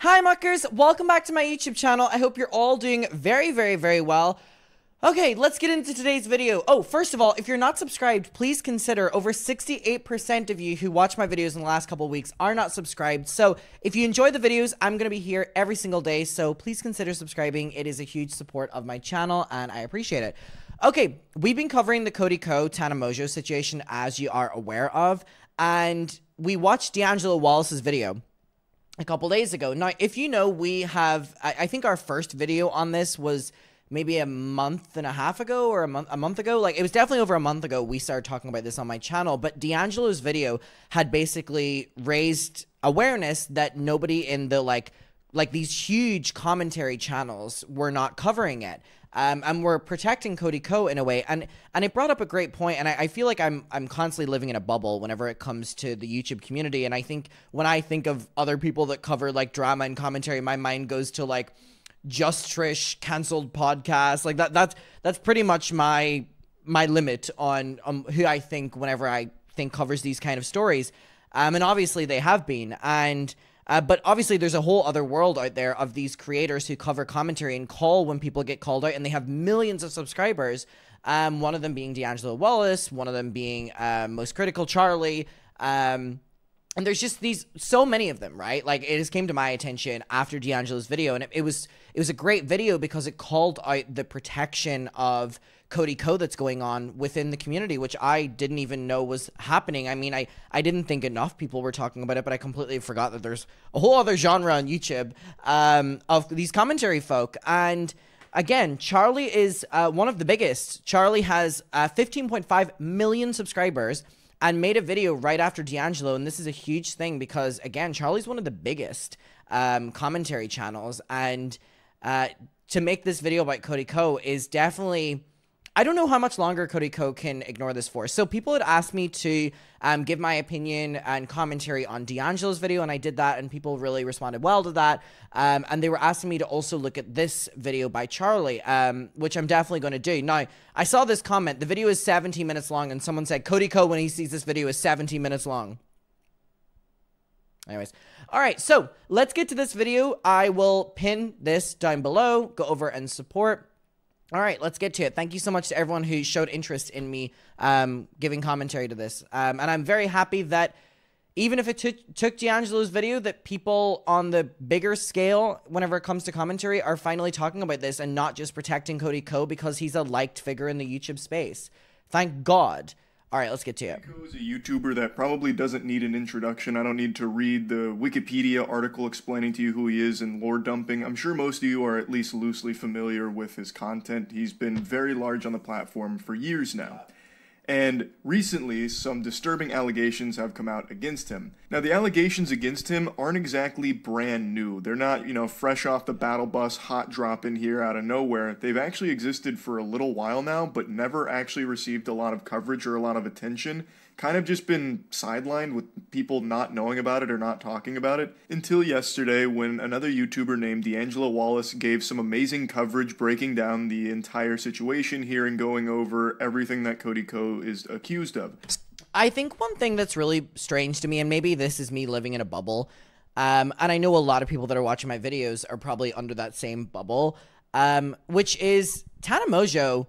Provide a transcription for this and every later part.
Hi muckers, welcome back to my YouTube channel. I hope you're all doing very well. Okay, let's get into today's video. Oh, first of all, if you're not subscribed, please consider. Over 68% of you who watch my videos in the last couple of weeks are not subscribed. So if you enjoy the videos, I'm going to be here every single day. So please consider subscribing. It is a huge support of my channel and I appreciate it. Okay, we've been covering the Cody Tana Mojo situation as you are aware of. And we watched D'Angelo Wallace's video a couple days ago. Now, if you know, we have, I think our first video on this was maybe a month and a half ago or a month ago. Like, it was definitely over a month ago we started talking about this on my channel. But D'Angelo's video had basically raised awareness that nobody in the like these huge commentary channels were not covering it. And we're protecting Cody in a way, and it brought up a great point, and I feel like I'm constantly living in a bubble whenever it comes to the YouTube community, and I think when I think of other people that cover like drama and commentary, my mind goes to like Just Trish canceled podcast, like that's pretty much my limit on who I think whenever I think covers these kind of stories, and obviously they have been, and but obviously there's a whole other world out there of these creators who cover commentary and call when people get called out, and they have millions of subscribers. One of them being D'Angelo Wallace, one of them being Most Critical Charlie, and there's just so many of them, right? Like, it just came to my attention after D'Angelo's video, and it was a great video because it called out the protection of Cody that's going on within the community, which I didn't even know was happening. I mean, I didn't think enough people were talking about it, but I completely forgot that there's a whole other genre on YouTube of these commentary folk. And again, Charlie is one of the biggest. Charlie has 15.5 million subscribers and made a video right after D'Angelo, and this is a huge thing because, again, Charlie's one of the biggest commentary channels, and to make this video about Cody is definitely... I don't know how much longer Cody can ignore this for. So people had asked me to give my opinion and commentary on D'Angelo's video, and I did that, and people really responded well to that. And they were asking me to also look at this video by Charlie, which I'm definitely going to do. Now, I saw this comment. The video is 17 minutes long, and someone said, Cody when he sees this video, is 17 minutes long. Anyways. All right, so let's get to this video. I will pin this down below. Go over and support. All right, let's get to it. Thank you so much to everyone who showed interest in me giving commentary to this. And I'm very happy that even if it took D'Angelo's video, that people on the bigger scale, whenever it comes to commentary, are finally talking about this and not just protecting Cody because he's a liked figure in the YouTube space. Thank God. All right, let's get to it. Cody is a YouTuber that probably doesn't need an introduction. I don't need to read the Wikipedia article explaining to you who he is and lore dumping. I'm sure most of you are at least loosely familiar with his content. He's been very large on the platform for years now. And recently, some disturbing allegations have come out against him. Now, the allegations against him aren't exactly brand new. They're not, fresh off the battle bus, hot drop in here out of nowhere. They've actually existed for a little while now, but never actually received a lot of coverage or a lot of attention. Kind of just been sidelined with people not knowing about it or not talking about it until yesterday when another YouTuber named D'Angelo Wallace gave some amazing coverage breaking down the entire situation here and going over everything that Cody is accused of. I think one thing that's really strange to me, and maybe this is me living in a bubble, and I know a lot of people that are watching my videos are probably under that same bubble, which is Tana Mojo,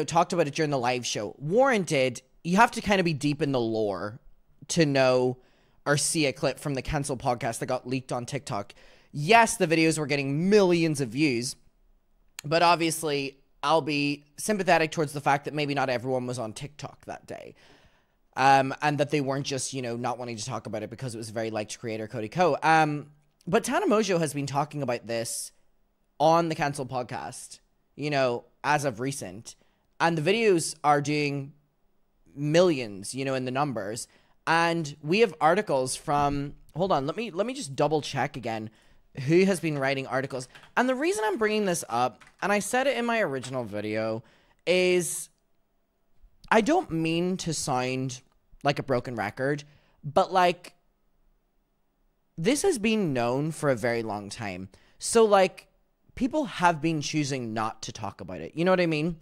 talked about it during the live show. Warranted. You have to kind of be deep in the lore to know or see a clip from the Cancel podcast that got leaked on TikTok. Yes, the videos were getting millions of views, but obviously I'll be sympathetic towards the fact that maybe not everyone was on TikTok that day. And that they weren't just, not wanting to talk about it because it was a very liked creator, Cody But Tana Mojo has been talking about this on the Cancel podcast, as of recent. And the videos are doing millions, in the numbers, and we have articles from, hold on, let me just double check again who has been writing articles. And the reason I'm bringing this up, and I said it in my original video, is I don't mean to sound like a broken record, but like, this has been known for a very long time. So like, people have been choosing not to talk about it. You know what I mean?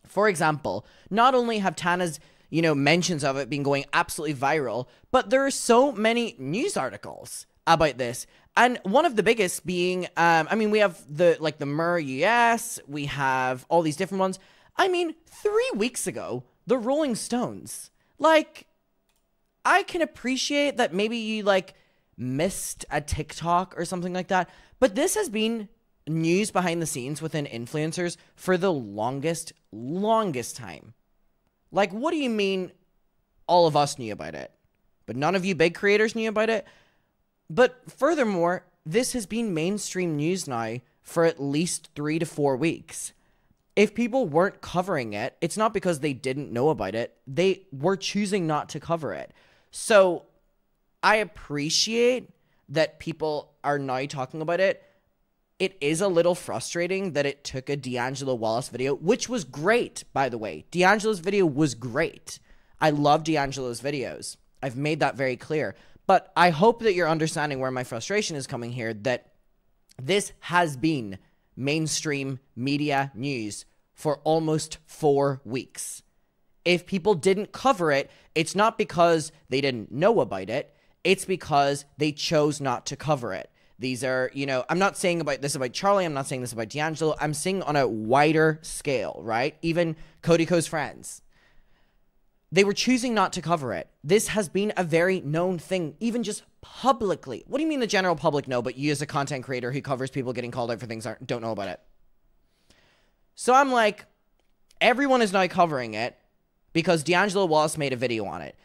For example, not only have Tana's mentions of it been going absolutely viral, but there are so many news articles about this. And one of the biggest being, I mean, we have the Mer US, we have all these different ones. I mean, 3 weeks ago, the Rolling Stones, like, I can appreciate that maybe you, like, missed a TikTok or something like that, but this has been news behind the scenes within influencers for the longest time. Like, what do you mean all of us knew about it, but none of you big creators knew about it? But furthermore, this has been mainstream news now for at least 3 to 4 weeks. If people weren't covering it, it's not because they didn't know about it. They were choosing not to cover it. So I appreciate that people are now talking about it. It is a little frustrating that it took a D'Angelo Wallace video, which was great, by the way. D'Angelo's video was great. I love D'Angelo's videos. I've made that very clear. But I hope that you're understanding where my frustration is coming here, that this has been mainstream media news for almost 4 weeks. If people didn't cover it, it's not because they didn't know about it. It's because they chose not to cover it. These are, you know, I'm not saying about Charlie. I'm not saying this about D'Angelo. I'm saying on a wider scale, right? Even Cody Co's friends. They were choosing not to cover it. This has been a very known thing, even just publicly. What do you mean the general public know, but you as a content creator who covers people getting called out for things don't know about it? So I'm like, everyone is now covering it because D'Angelo Wallace made a video on it.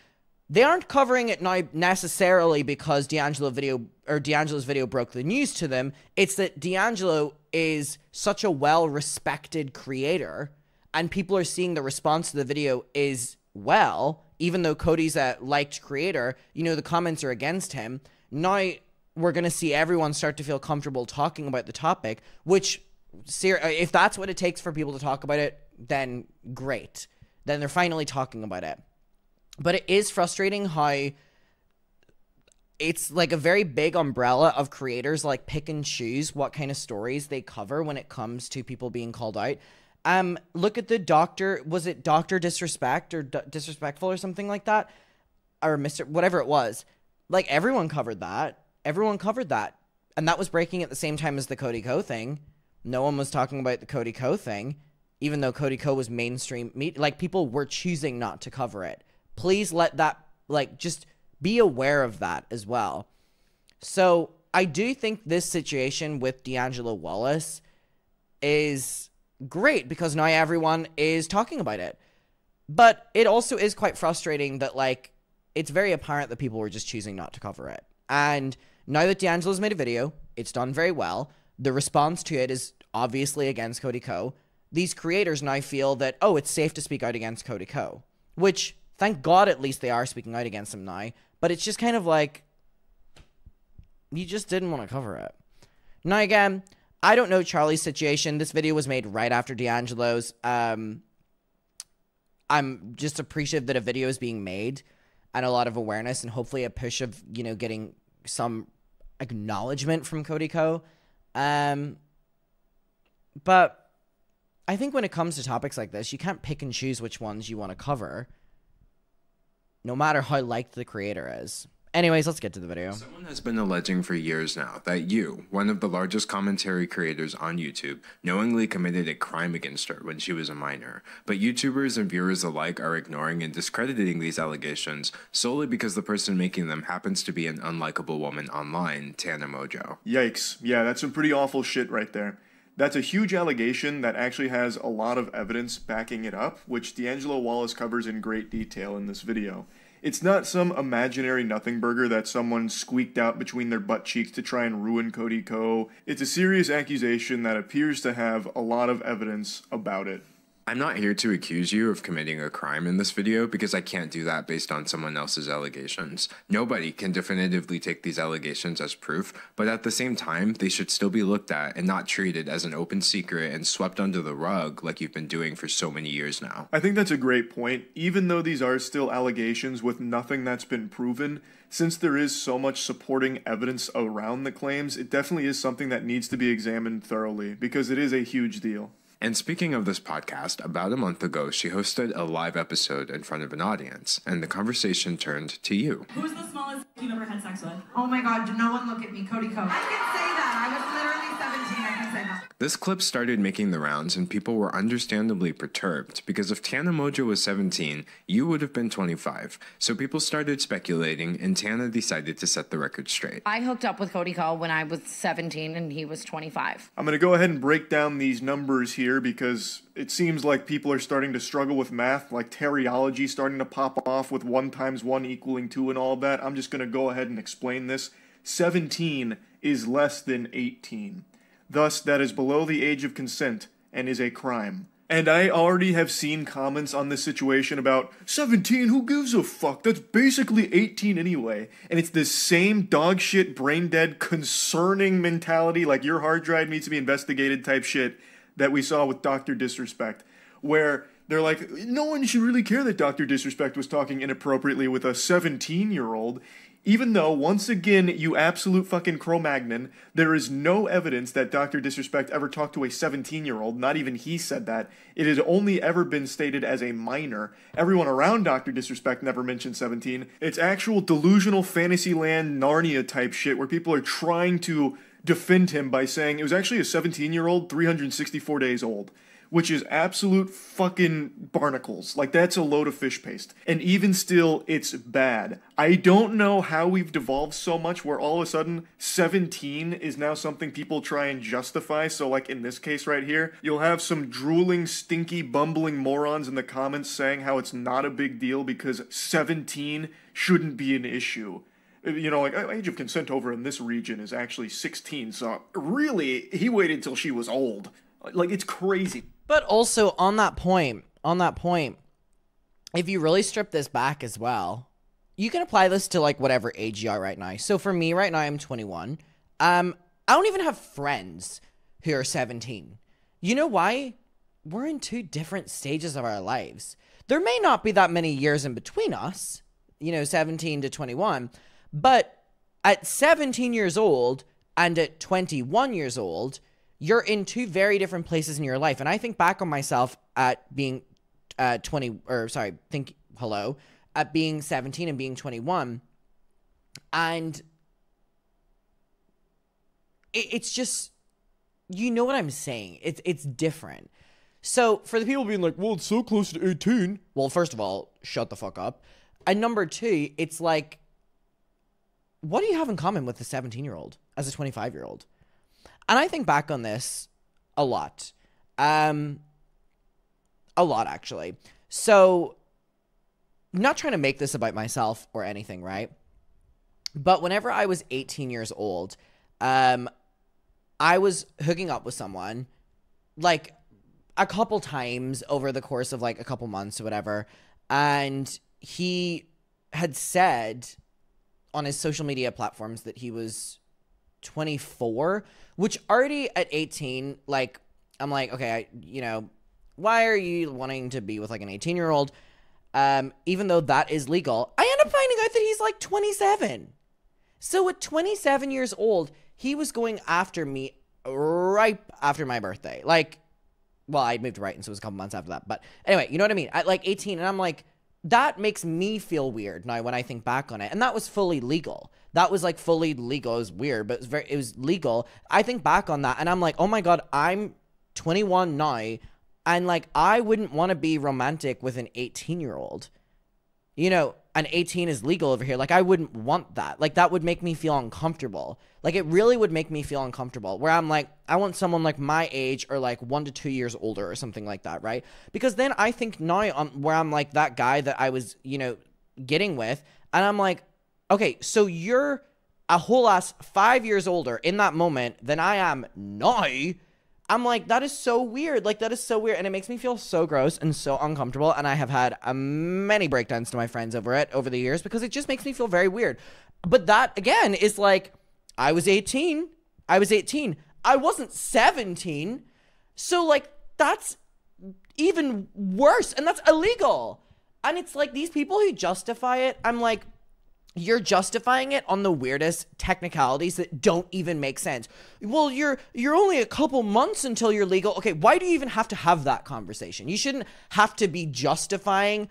They aren't covering it now necessarily because D'Angelo's video broke the news to them. It's that D'Angelo is such a well-respected creator, and people are seeing the response to the video is, well, even though Cody's a liked creator, you know, the comments are against him. Now we're going to see everyone start to feel comfortable talking about the topic, which, if that's what it takes for people to talk about it, then great. Then they're finally talking about it. But it is frustrating how it's like a very big umbrella of creators like pick and choose what kind of stories they cover when it comes to people being called out. Look at the Doctor, was it Dr. Disrespect or Disrespectful or something like that? Or Mr. whatever it was. Like, everyone covered that. Everyone covered that. And that was breaking at the same time as the Cody Co thing. No one was talking about the Cody Co thing, even though Cody Co was mainstream. Like, people were choosing not to cover it. Please let that, like, just be aware of that as well. So I do think this situation with D'Angelo Wallace is great because now everyone is talking about it. But it also is quite frustrating that, like, it's very apparent that people were just choosing not to cover it. And now that D'Angelo's made a video, it's done very well. The response to it is obviously against Cody Co. These creators now feel that, oh, it's safe to speak out against Cody Co. Which, thank God, at least they are speaking out against him now. But it's just kind of like, you just didn't want to cover it. Now, again, I don't know Charlie's situation. This video was made right after D'Angelo's. I'm just appreciative that a video is being made and a lot of awareness and hopefully a push of, you know, getting some acknowledgement from Cody Co. But I think when it comes to topics like this, you can't pick and choose which ones you want to cover, no matter how liked the creator is. Anyways, let's get to the video. Someone has been alleging for years now that you, one of the largest commentary creators on YouTube, knowingly committed a crime against her when she was a minor. But YouTubers and viewers alike are ignoring and discrediting these allegations solely because the person making them happens to be an unlikable woman online, Tana Mojo. Yikes. Yeah, that's some pretty awful shit right there. That's a huge allegation that actually has a lot of evidence backing it up, which D'Angelo Wallace covers in great detail in this video. It's not some imaginary nothing burger that someone squeaked out between their butt cheeks to try and ruin Cody Co. It's a serious accusation that appears to have a lot of evidence about it. I'm not here to accuse you of committing a crime in this video because I can't do that based on someone else's allegations. Nobody can definitively take these allegations as proof, but at the same time, they should still be looked at and not treated as an open secret and swept under the rug like you've been doing for so many years now. I think that's a great point. Even though these are still allegations with nothing that's been proven, since there is so much supporting evidence around the claims, it definitely is something that needs to be examined thoroughly because it is a huge deal. And speaking of this podcast, about a month ago, she hosted a live episode in front of an audience, and the conversation turned to you. Who's the smallest you've ever had sex with? Oh my God, no one look at me, Cody. I can say that. I was literally 17, I can say that. This clip started making the rounds, and people were understandably perturbed, because if Tana Mojo was 17, you would have been 25. So people started speculating, and Tana decided to set the record straight. I hooked up with Cody when I was 17 and he was 25. I'm going to go ahead and break down these numbers here because it seems like people are starting to struggle with math, like teriology starting to pop off with 1 times 1 equaling 2 and all of that. I'm just going to go ahead and explain this. 17 is less than 18. Thus, that is below the age of consent and is a crime. And I already have seen comments on this situation about 17, who gives a fuck? That's basically 18 anyway. And it's this same dog shit, brain dead, concerning mentality, like your hard drive needs to be investigated type shit that we saw with Dr. Disrespect, where they're like, no one should really care that Dr. Disrespect was talking inappropriately with a 17-year-old. Even though, once again, you absolute fucking Cro-Magnon, there is no evidence that Dr. Disrespect ever talked to a 17-year-old. Not even he said that. It has only ever been stated as a minor. Everyone around Dr. Disrespect never mentioned 17. It's actual delusional Fantasyland Narnia type shit where people are trying to defend him by saying it was actually a 17-year-old, 364 days old. Which is absolute fucking barnacles. Like, that's a load of fish paste. And even still, it's bad. I don't know how we've devolved so much where all of a sudden 17 is now something people try and justify. So, like, in this case right here, you'll have some drooling, stinky, bumbling morons in the comments saying how it's not a big deal because 17 shouldn't be an issue. You know, like, age of consent over in this region is actually 16. So, really, he waited till she was old. Like, it's crazy. But also on that point, if you really strip this back as well, you can apply this to like whatever age you are right now. So for me right now, I'm 21. I don't even have friends who are 17. You know why? We're in 2 different stages of our lives. There may not be that many years in between us, 17 to 21, but at 17 years old and at 21 years old, you're in 2 very different places in your life. And I think back on myself at being at being 17 and being 21. And it's just, you know what I'm saying? It's different. So for the people being like, well, it's so close to 18. Well, first of all, shut the fuck up. And number 2, it's like, what do you have in common with a 17-year-old as a 25-year-old? And I think back on this a lot. A lot, actually. So, I'm not trying to make this about myself or anything, right? But whenever I was 18 years old, I was hooking up with someone, like, a couple times over the course of, like, a couple months or whatever. And he had said on his social media platforms that he was 24, which already at 18, like, I'm like, okay, why are you wanting to be with like an 18-year-old? Even though that is legal, I end up finding out that he's like 27. So at 27 years old, he was going after me right after my birthday. Like, well, I'd moved to Brighton, so it was a couple months after that. But anyway, you know what I mean? At like 18, and I'm like, that makes me feel weird now when I think back on it. And that was fully legal. That was like fully legal. It was weird, but it was legal. I think back on that and I'm like, oh my God, I'm 21 now. And like, I wouldn't want to be romantic with an 18-year-old. An 18 is legal over here. Like, I wouldn't want that. Like, that would make me feel uncomfortable. Like, it really would make me feel uncomfortable. Where I'm like, I want someone like my age or like 1 to 2 years older or something like that, right? Because then I think now where I'm like that guy that I was, getting with. And I'm like, okay, so you're a whole ass 5 years older in that moment than I am now. I'm like, that is so weird. Like, that is so weird. And it makes me feel so gross and so uncomfortable. And I have had many breakdowns to my friends over it over the years because it just makes me feel very weird. But that, again, is like, I was 18. I wasn't 17. So, like, that's even worse. And that's illegal. And it's like these people who justify it, I'm like, you're justifying it on the weirdest technicalities that don't even make sense. Well, you're only a couple months until you're legal. Okay, why do you even have to have that conversation? You shouldn't have to be justifying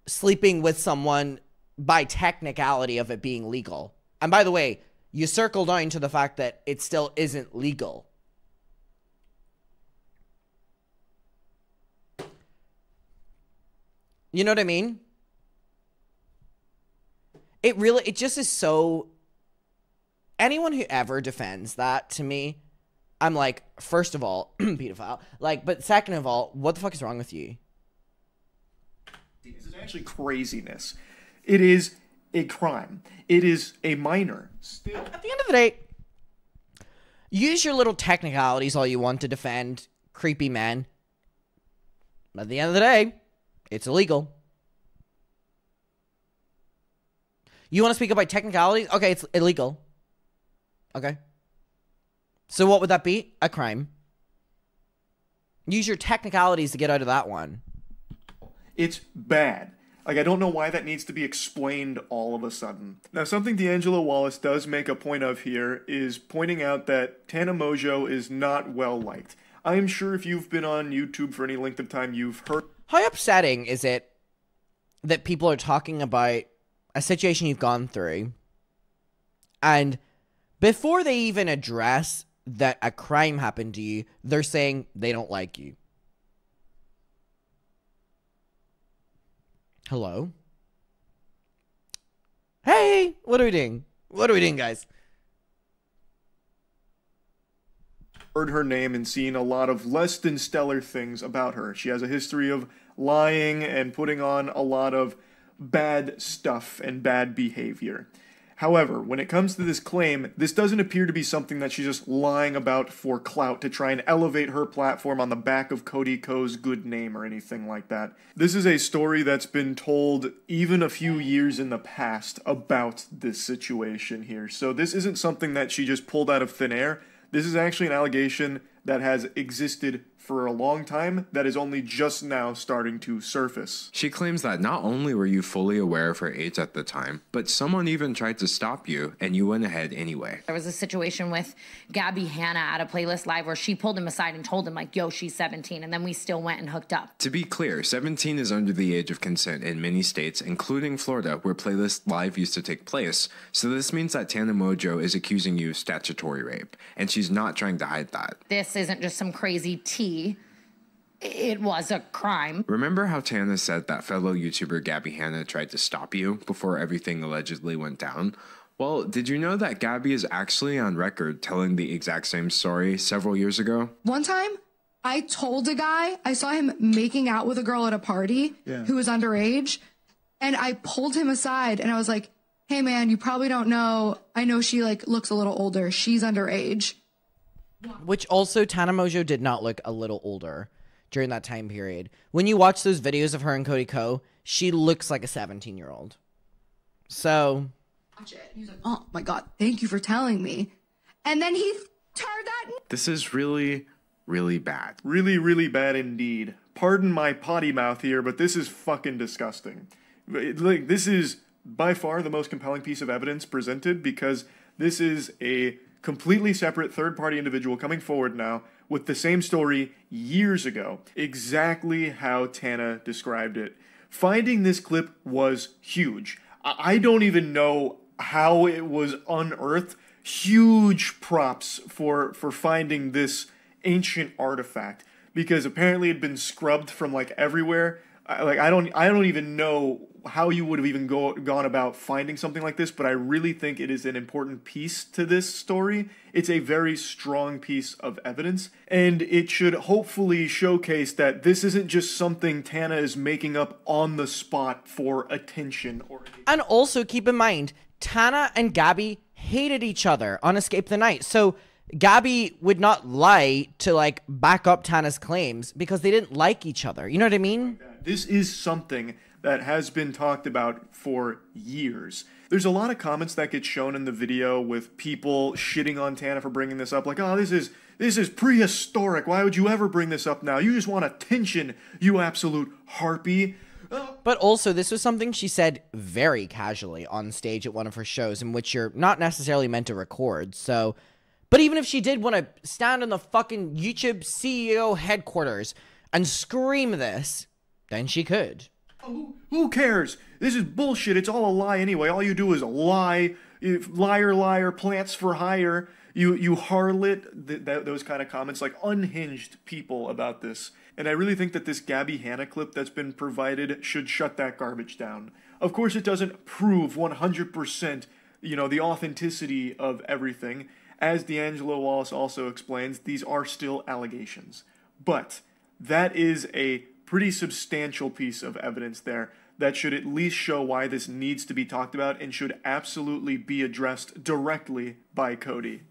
sleeping with someone by technicality of it being legal. And by the way, you circle down to the fact that it still isn't legal. You know what I mean? It just is so, anyone who ever defends that to me, I'm like, first of all, pedophile. Like, but second of all, what the fuck is wrong with you? This is actually craziness. It is a crime. It is a minor. Still. At the end of the day, use your little technicalities all you want to defend creepy men. But at the end of the day, it's illegal. You want to speak about technicalities? Okay, it's illegal. Okay. So what would that be? A crime. Use your technicalities to get out of that one. It's bad. Like, I don't know why that needs to be explained all of a sudden. Now, something D'Angelo Wallace does make a point of here is pointing out that Tana Mongeau is not well liked. I am sure if you've been on YouTube for any length of time, you've heard... How upsetting is it that people are talking about a situation you've gone through, and before they even address that a crime happened to you, they're saying they don't like you? Hello? Hey, what are we doing? What are we doing, guys? Heard her name and seen a lot of less than stellar things about her. She has a history of lying and putting on a lot of bad stuff and bad behavior. However, when it comes to this claim, this doesn't appear to be something that she's just lying about for clout to try and elevate her platform on the back of Cody Ko's good name or anything like that. This is a story that's been told even a few years in the past about this situation here. So this isn't something that she just pulled out of thin air. This is actually an allegation that has existed for a long time that is only just now starting to surface. She claims that not only were you fully aware of her age at the time, but someone even tried to stop you and you went ahead anyway. There was a situation with Gabby Hanna at a Playlist Live where she pulled him aside and told him, like, yo, she's 17, and then we still went and hooked up. To be clear, 17 is under the age of consent in many states, including Florida, where Playlist Live used to take place, so this means that Tana Mongeau is accusing you of statutory rape, and she's not trying to hide that. This isn't just some crazy tea. It was a crime. Remember how Tana said that fellow YouTuber Gabby Hanna tried to stop you before everything allegedly went down? Well, did you know that Gabby is actually on record telling the exact same story several years ago? One time, I told a guy, I saw him making out with a girl at a party who was underage, and I pulled him aside and I was like, hey man, you probably don't know, I know she like looks a little older, she's underage. Which also, Tana Mongeau did not look a little older during that time period. When you watch those videos of her and Cody Ko, she looks like a 17-year-old. So... Watch it. He was like, oh my God, thank you for telling me. And then he turned that... This is really, really bad. Really, really bad indeed. Pardon my potty mouth here, but this is fucking disgusting. Like, this is by far the most compelling piece of evidence presented because this is a completely separate third-party individual coming forward now with the same story years ago, exactly how Tana described it. Finding this clip was huge. I don't even know how it was unearthed. Huge props for finding this ancient artifact, because apparently it had been scrubbed from like everywhere. I don't even know how you would have even gone about finding something like this, but I really think it is an important piece to this story. It's a very strong piece of evidence, and it should hopefully showcase that this isn't just something Tana is making up on the spot for attention. And also keep in mind, Tana and Gabby hated each other on Escape the Night, so Gabby would not lie to like back up Tana's claims because they didn't like each other. You know what I mean? This is something that has been talked about for years. There's a lot of comments that get shown in the video with people shitting on Tana for bringing this up, like, oh, this is prehistoric. Why would you ever bring this up now? You just want attention, you absolute harpy. But also, this was something she said very casually on stage at one of her shows, in which you're not necessarily meant to record, so... But even if she did want to stand in the fucking YouTube CEO headquarters and scream this, then she could. Who cares? This is bullshit. It's all a lie anyway. All you do is lie. Liar, liar, plants for hire. You harlot. Those kind of comments, like unhinged people about this. And I really think that this Gabby Hanna clip that's been provided should shut that garbage down. Of course, it doesn't prove 100%, the authenticity of everything. As D'Angelo Wallace also explains, these are still allegations. But that is a pretty substantial piece of evidence there that should at least show why this needs to be talked about and should absolutely be addressed directly by Cody.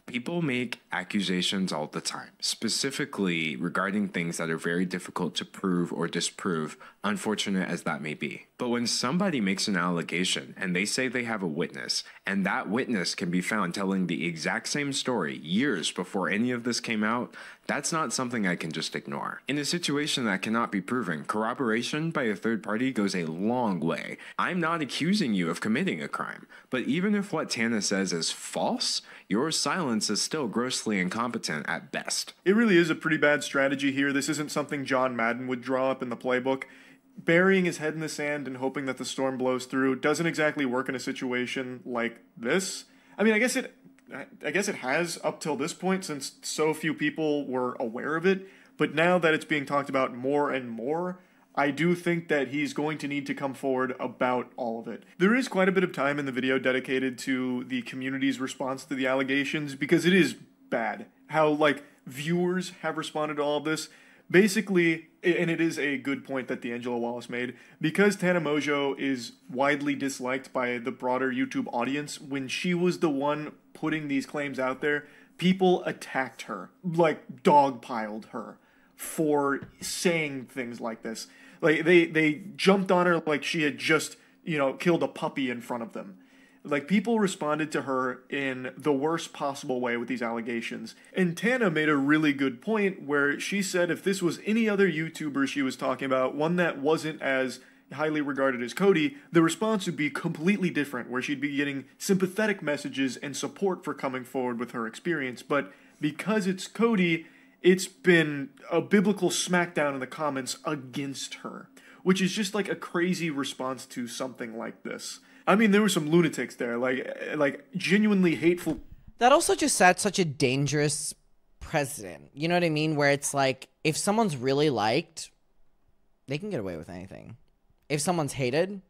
People make accusations all the time, specifically regarding things that are very difficult to prove or disprove, unfortunate as that may be. But when somebody makes an allegation and they say they have a witness, and that witness can be found telling the exact same story years before any of this came out, that's not something I can just ignore. In a situation that cannot be proven, corroboration by a third party goes a long way. I'm not accusing you of committing a crime, but even if what Tana says is false, your silence is still grossly incompetent at best. It really is a pretty bad strategy here. This isn't something John Madden would draw up in the playbook. Burying his head in the sand and hoping that the storm blows through doesn't exactly work in a situation like this. I mean, I guess it has up till this point, since so few people were aware of it, but now that it's being talked about more and more, I do think that he's going to need to come forward about all of it. There is quite a bit of time in the video dedicated to the community's response to the allegations, because it is bad how, viewers have responded to all of this. Basically, and it is a good point that D'Angelo Wallace made, because Tana Mongeau is widely disliked by the broader YouTube audience, when she was the one putting these claims out there, people attacked her, dogpiled her for saying things like this. They jumped on her like she had just, killed a puppy in front of them. People responded to her in the worst possible way with these allegations. And Tana made a really good point where she said if this was any other YouTuber she was talking about, one that wasn't as highly regarded as Cody, the response would be completely different, where she'd be getting sympathetic messages and support for coming forward with her experience. But because it's Cody, it's been a biblical smackdown in the comments against her, which is just a crazy response to something like this. I mean, there were some lunatics there, like genuinely hateful. That also just sets such a dangerous precedent. You know what I mean? Where it's if someone's really liked, they can get away with anything. If someone's hated,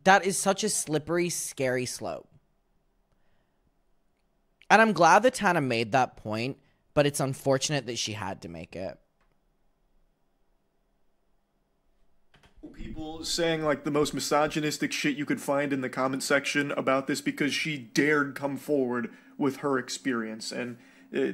that is such a slippery, scary slope. And I'm glad that Tana made that point, but it's unfortunate that she had to make it. People saying the most misogynistic shit you could find in the comment section about this because she dared come forward with her experience and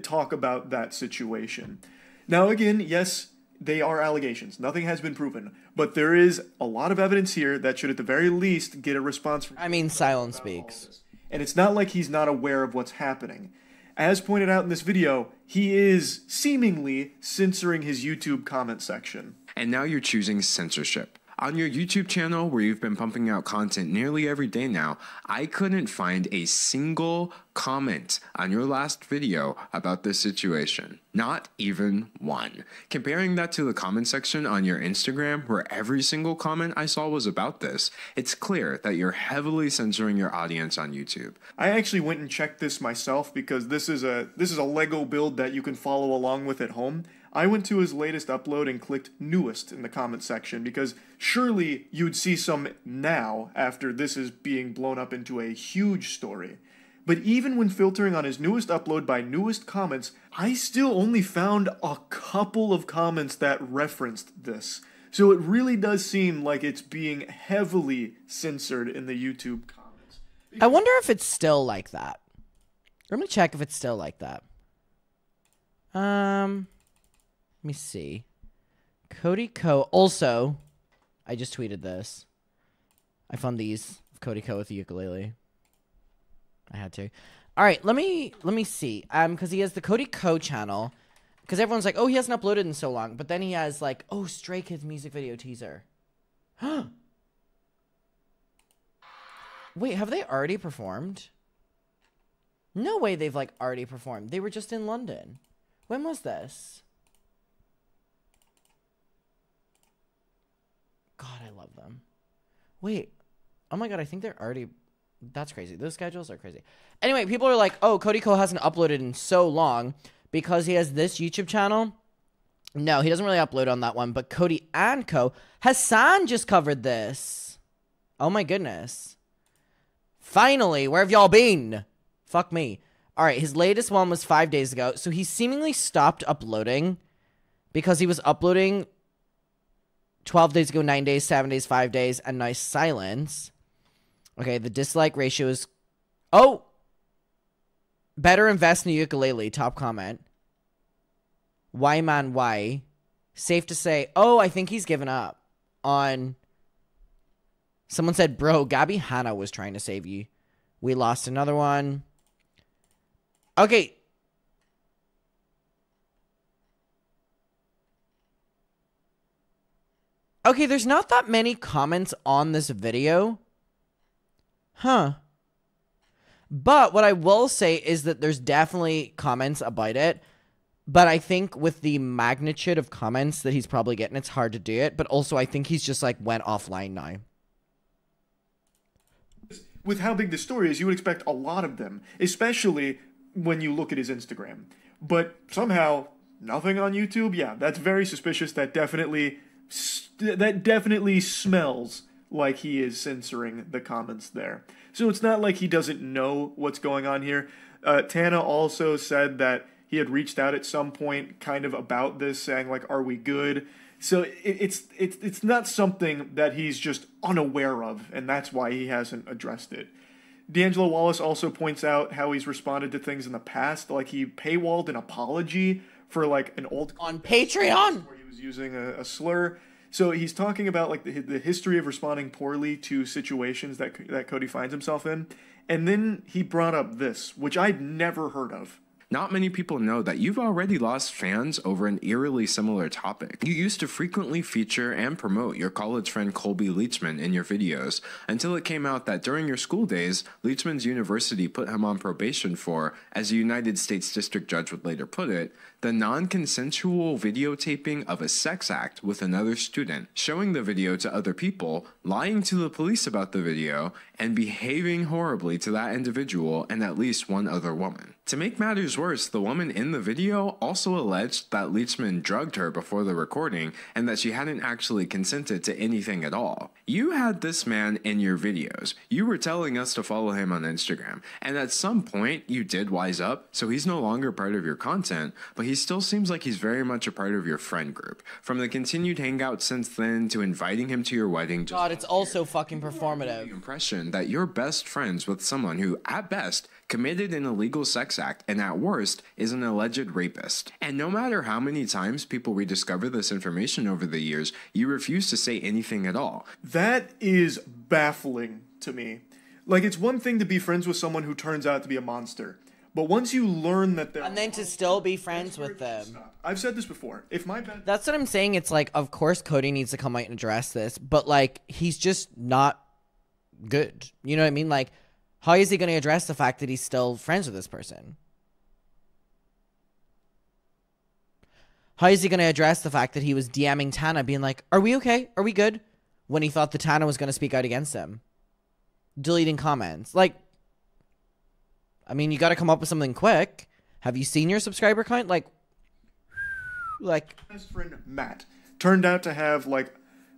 talk about that situation. Now again, yes, they are allegations. Nothing has been proven, but there is a lot of evidence here that should at the very least get a response from... I mean, silence speaks. And it's not like he's not aware of what's happening. As pointed out in this video, he is seemingly censoring his YouTube comment section. And now you're choosing censorship. On your YouTube channel, where you've been pumping out content nearly every day now, I couldn't find a single comment on your last video about this situation. Not even one. Comparing that to the comment section on your Instagram, where every single comment I saw was about this, it's clear that you're heavily censoring your audience on YouTube. I actually went and checked this myself because this is a Lego build that you can follow along with at home. I went to his latest upload and clicked newest in the comment section because surely you'd see some now after this is being blown up into a huge story. But even when filtering on his newest upload by newest comments, I still only found a couple of comments that referenced this. So it really does seem like it's being heavily censored in the YouTube comments. I wonder if it's still like that. Let me check if it's still like that. Let me see. Cody Co. Also, I just tweeted this. I found these of Cody Co with the ukulele. I had to. All right, let me see. Because he has the Cody Co channel, Because everyone's like, oh, he hasn't uploaded in so long. But then he has like, oh, Stray Kids music video teaser. Wait, have they already performed? No way they've like already performed. They were just in London. When was this? God, I love them. Wait. Oh my God, I think they're already... That's crazy. Those schedules are crazy. Anyway, people are like, oh, Cody Co hasn't uploaded in so long because he has this YouTube channel. No, he doesn't really upload on that one. But Cody and Co. Hassan just covered this. Oh my goodness. Finally, where have y'all been? Fuck me. All right, his latest one was 5 days ago. So he seemingly stopped uploading because he was uploading 12 days ago, 9 days, 7 days, 5 days, and nice silence. Okay, the dislike ratio is... Oh! Better invest in a ukulele. Top comment. Why, man, why? Safe to say... Oh, I think he's given up on... Someone said, bro, Gabby Hanna was trying to save you. We lost another one. Okay. Okay, there's not that many comments on this video. Huh. But what I will say is that there's definitely comments about it. But I think with the magnitude of comments that he's probably getting, it's hard to do it. But also, I think he's just like went offline now. With how big the story is, you would expect a lot of them, especially when you look at his Instagram. But somehow, nothing on YouTube? Yeah, that's very suspicious. That definitely smells like he is censoring the comments there. So it's not like he doesn't know what's going on here. Tana also said that he had reached out at some point kind of about this, saying like, are we good? So it's not something that he's just unaware of, and that's why he hasn't addressed it. D'Angelo Wallace also points out how he's responded to things in the past, like he paywalled an apology for like an old... On Patreon! Where he was using a slur. So he's talking about like the history of responding poorly to situations that Cody finds himself in. And then he brought up this, which I'd never heard of. Not many people know that you've already lost fans over an eerily similar topic. You used to frequently feature and promote your college friend Colby Leachman in your videos, until it came out that during your school days, Leachman's university put him on probation for, as a United States District Judge would later put it, the non-consensual videotaping of a sex act with another student, showing the video to other people, lying to the police about the video, and behaving horribly to that individual and at least one other woman. To make matters worse, the woman in the video also alleged that Leachman drugged her before the recording and that she hadn't actually consented to anything at all. You had this man in your videos. You were telling us to follow him on Instagram, and at some point you did wise up, so he's no longer part of your content, but he still seems like he's very much a part of your friend group. From the continued hangout since then to inviting him to your wedding. God, it's also fucking performative. The impression that you're best friends with someone who, at best, committed an illegal sex act and at worst is an alleged rapist. And no matter how many times people rediscover this information over the years, you refuse to say anything at all. That is baffling to me. Like, it's one thing to be friends with someone who turns out to be a monster, but once you learn that they're... And then to still be friends with them. I've said this before. If my bad... That's what I'm saying. It's like, of course Cody needs to come out and address this, but like, he's just not good. You know what I mean? Like, how is he going to address the fact that he's still friends with this person? How is he going to address the fact that he was DMing Tana being like, are we okay? Are we good? When he thought that Tana was going to speak out against him. Deleting comments. Like, I mean, you got to come up with something quick. Have you seen your subscriber count? Like, best friend Matt turned out to have like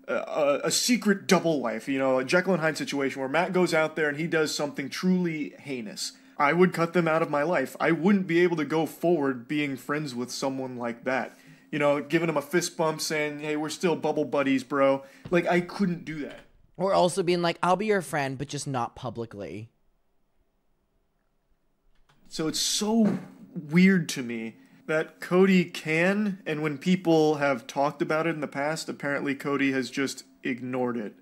a secret double life, you know, a Jekyll and Hyde situation where Matt goes out there and he does something truly heinous. I would cut them out of my life. I wouldn't be able to go forward being friends with someone like that. You know, giving him a fist bump saying, hey, we're still bubble buddies, bro. Like, I couldn't do that. Or also being like, I'll be your friend, but just not publicly. So it's so weird to me that Cody can, and when people have talked about it in the past, apparently Cody has just ignored it.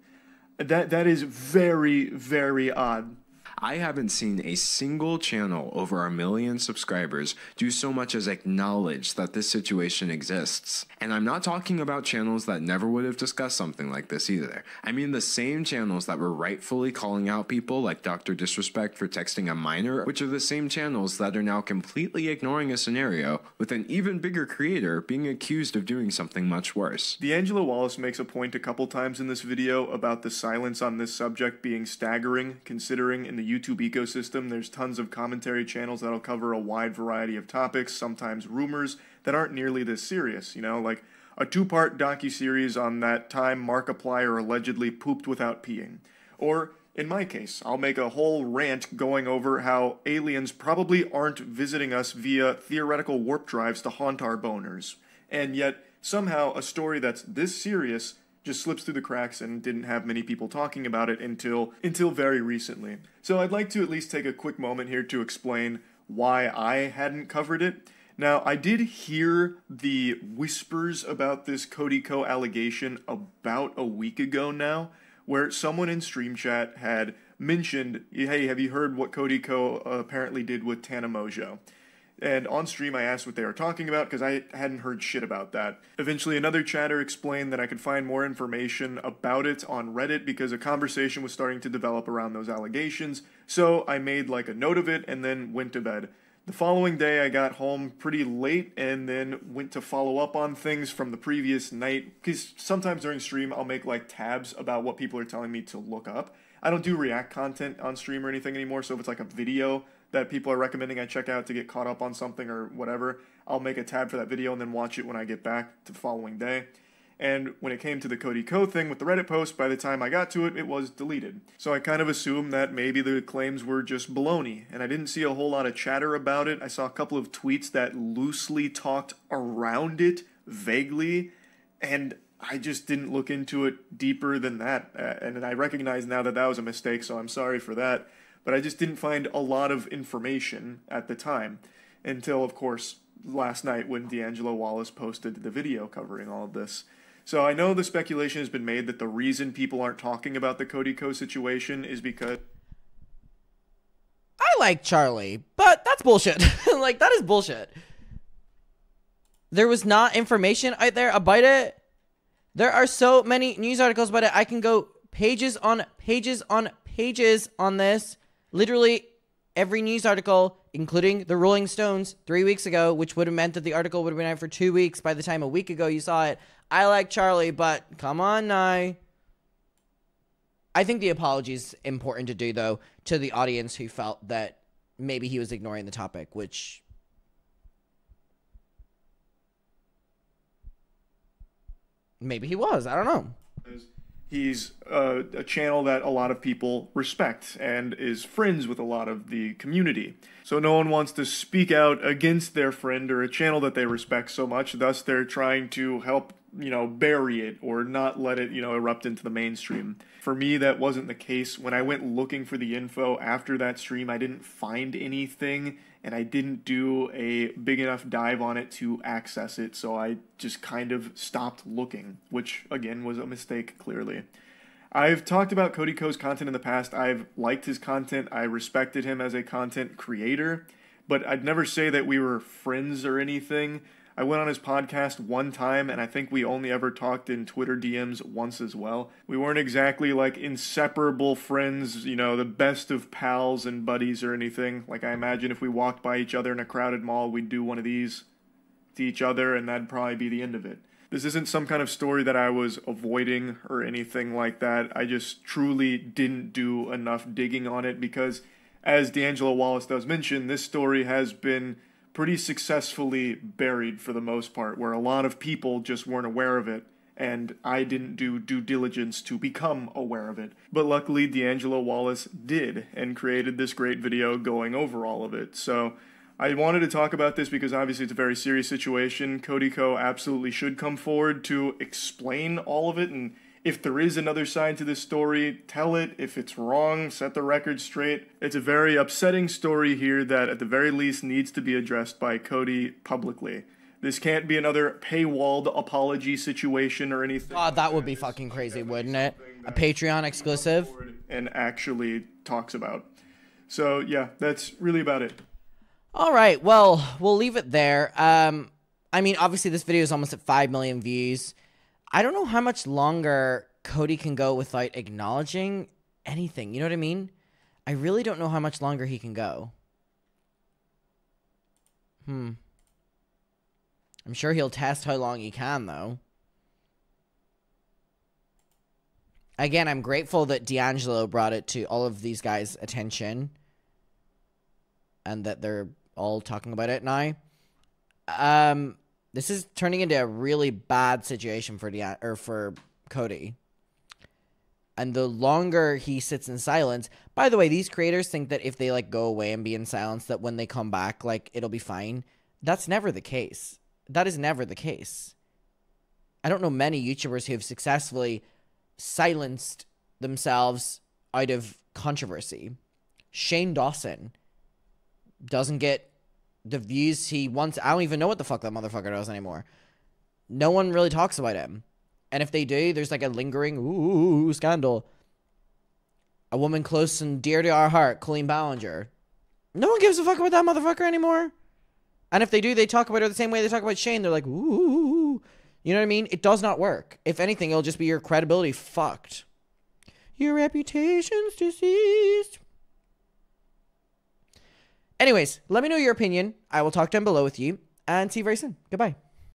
That is very, very odd. I haven't seen a single channel over 1 million subscribers do so much as acknowledge that this situation exists. And I'm not talking about channels that never would have discussed something like this either. I mean the same channels that were rightfully calling out people like Dr. Disrespect for texting a minor, which are the same channels that are now completely ignoring a scenario with an even bigger creator being accused of doing something much worse. D'Angelo Wallace makes a point a couple times in this video about the silence on this subject being staggering, considering in the YouTube ecosystem there's tons of commentary channels that'll cover a wide variety of topics, sometimes rumors, that aren't nearly this serious, you know, like a 2-part docuseries on that time Markiplier allegedly pooped without peeing. Or, in my case, I'll make a whole rant going over how aliens probably aren't visiting us via theoretical warp drives to haunt our boners. And yet, somehow, a story that's this serious just slips through the cracks and didn't have many people talking about it until very recently. So I'd like to at least take a quick moment here to explain why I hadn't covered it. Now, I did hear the whispers about this Cody Co allegation about a week ago now, where someone in stream chat had mentioned, hey, have you heard what Cody Co apparently did with Tana Mojo? And on stream I asked what they were talking about because I hadn't heard shit about that. Eventually another chatter explained that I could find more information about it on Reddit because a conversation was starting to develop around those allegations, so I made like a note of it and then went to bed. The following day I got home pretty late and then went to follow up on things from the previous night, because sometimes during stream I'll make like tabs about what people are telling me to look up. I don't do react content on stream or anything anymore, so if it's like a video that people are recommending I check out to get caught up on something or whatever, I'll make a tab for that video and then watch it when I get back to the following day. And when it came to the Cody Co thing with the Reddit post, by the time I got to it, it was deleted. So I kind of assumed that maybe the claims were just baloney, and I didn't see a whole lot of chatter about it. I saw a couple of tweets that loosely talked around it, vaguely, and I just didn't look into it deeper than that. And I recognize now that that was a mistake, so I'm sorry for that. But I just didn't find a lot of information at the time, until, of course, last night when D'Angelo Wallace posted the video covering all of this. So I know the speculation has been made that the reason people aren't talking about the Cody Co situation is because... I like Charlie, but that's bullshit. Like, that is bullshit. There was not information out there about it. There are so many news articles about it. I can go pages on pages on pages on this. Literally every news article, including the Rolling Stones 3 weeks ago, which would have meant that the article would have been out for 2 weeks by the time a week ago you saw it. I like Charlie, but come on now. I think the apology is important to do, though, to the audience who felt that maybe he was ignoring the topic, which... maybe he was. I don't know. He's a channel that a lot of people respect and is friends with a lot of the community. So no one wants to speak out against their friend or a channel that they respect so much, thus they're trying to help, you know, bury it or not let it, you know, erupt into the mainstream. For me, that wasn't the case. When I went looking for the info after that stream, I didn't find anything, and I didn't do a big enough dive on it to access it, so I just kind of stopped looking, which, again, was a mistake, clearly. I've talked about Cody Co's content in the past. I've liked his content. I respected him as a content creator, but I'd never say that we were friends or anything. I went on his podcast one time, and I think we only ever talked in Twitter DMs once as well. We weren't exactly, like, inseparable friends, you know, the best of pals and buddies or anything. Like, I imagine if we walked by each other in a crowded mall, we'd do one of these to each other, and that'd probably be the end of it. This isn't some kind of story that I was avoiding or anything like that. I just truly didn't do enough digging on it because, as D'Angelo Wallace does mention, this story has been pretty successfully buried for the most part, where a lot of people just weren't aware of it, and I didn't do due diligence to become aware of it. But luckily, D'Angelo Wallace did, and created this great video going over all of it. So I wanted to talk about this because obviously it's a very serious situation. Cody Co absolutely should come forward to explain all of it, and if there is another side to this story, tell it. If it's wrong, set the record straight. It's a very upsetting story here that at the very least needs to be addressed by Cody publicly. This can't be another paywalled apology situation or anything. Oh, that would be fucking crazy, wouldn't it? A Patreon exclusive. And actually talks about. So yeah, that's really about it. All right, well, we'll leave it there. I mean, obviously this video is almost at 5 million views. I don't know how much longer Cody can go without acknowledging anything. You know what I mean? I really don't know how much longer he can go. I'm sure he'll test how long he can, though. Again, I'm grateful that D'Angelo brought it to all of these guys' attention. And that they're all talking about it now. This is turning into a really bad situation for Cody. And the longer he sits in silence... By the way, these creators think that if they, like, go away and be in silence, that when they come back, like, it'll be fine. That's never the case. That is never the case. I don't know many YouTubers who have successfully silenced themselves out of controversy. Shane Dawson doesn't get the views he wants. I don't even know what the fuck that motherfucker does anymore. No one really talks about him. And if they do, there's like a lingering, ooh, scandal. A woman close and dear to our heart, Colleen Ballinger. No one gives a fuck about that motherfucker anymore. And if they do, they talk about her the same way they talk about Shane. They're like, ooh. You know what I mean? It does not work. If anything, it'll just be your credibility fucked. Your reputation's deceased. Anyways, let me know your opinion. I will talk down below with you and see you very soon. Goodbye.